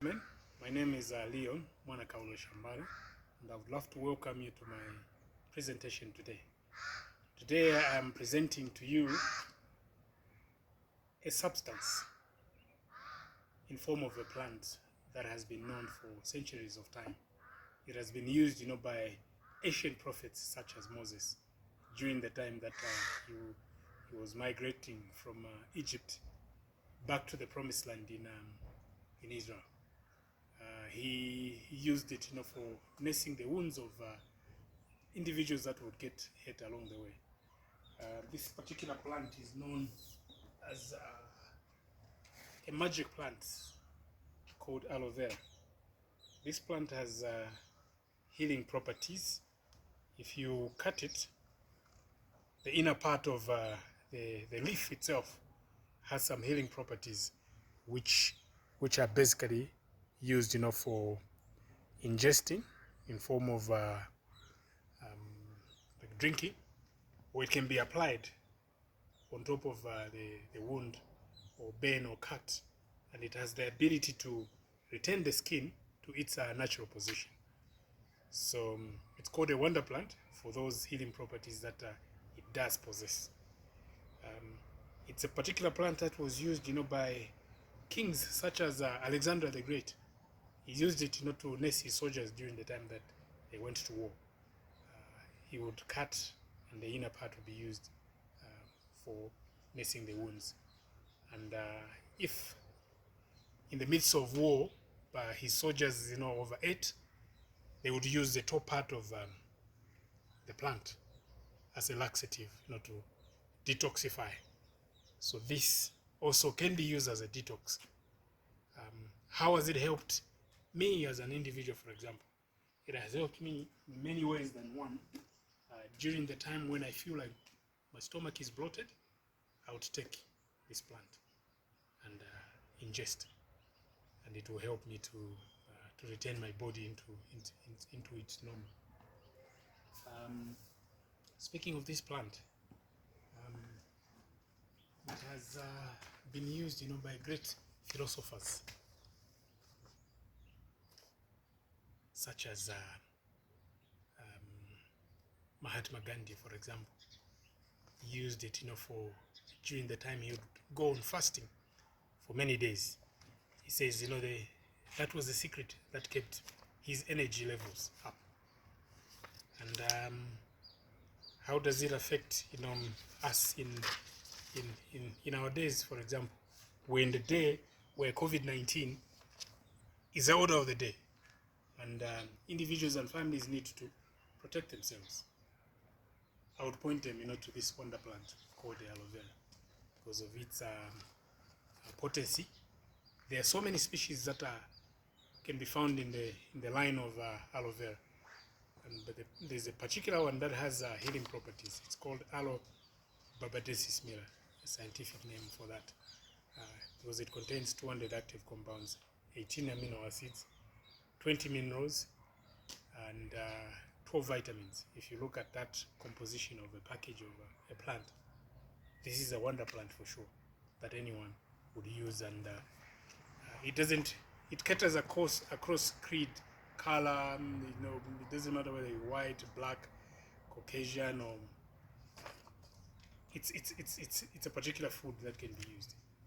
My name is Leon Mwanakaulo Shambara, and I would love to welcome you to my presentation today. Today I am presenting to you a substance in form of a plant that has been known for centuries of time. It has been used, by ancient prophets such as Moses during the time that he was migrating from Egypt back to the promised land in Israel. He used it, for nursing the wounds of individuals that would get hurt along the way. This particular plant is known as a magic plant called aloe vera. This plant has healing properties. If you cut it, the inner part of the leaf itself has some healing properties, which are basically used, for ingesting in form of like drinking, or it can be applied on top of the wound or burn or cut, and it has the ability to retain the skin to its natural position. So it's called a wonder plant for those healing properties that it does possess. It's a particular plant that was used, by kings such as Alexander the Great. He used it, to nurse his soldiers during the time that they went to war. He would cut, and the inner part would be used for nursing the wounds. And if in the midst of war, his soldiers, overate, they would use the top part of the plant as a laxative, to detoxify. So this also can be used as a detox. How has it helped me as an individual, for example? It has helped me in many ways than one. During the time when I feel like my stomach is bloated, I would take this plant and ingest, and it will help me to retain my body into its normal. Speaking of this plant, it has been used, by great philosophers such as Mahatma Gandhi, for example. He used it, during the time he would go on fasting for many days. He says, that was the secret that kept his energy levels up. And how does it affect, us in our days, for example? We're in the day where COVID-19 is the order of the day, and individuals and families need to protect themselves. I would point them, to this wonder plant called the aloe vera because of its potency. There are so many species that can be found in the line of aloe vera, but there's a particular one that has healing properties. It's called Aloe barbadensis mira, a scientific name for that, because it contains 200 active compounds, 18 amino acids, 20 minerals, and 12 vitamins. If you look at that composition of a package of a plant, this is a wonder plant for sure that anyone would use. And it caters across creed, color, it doesn't matter whether you're white, black, Caucasian, or it's a particular food that can be used.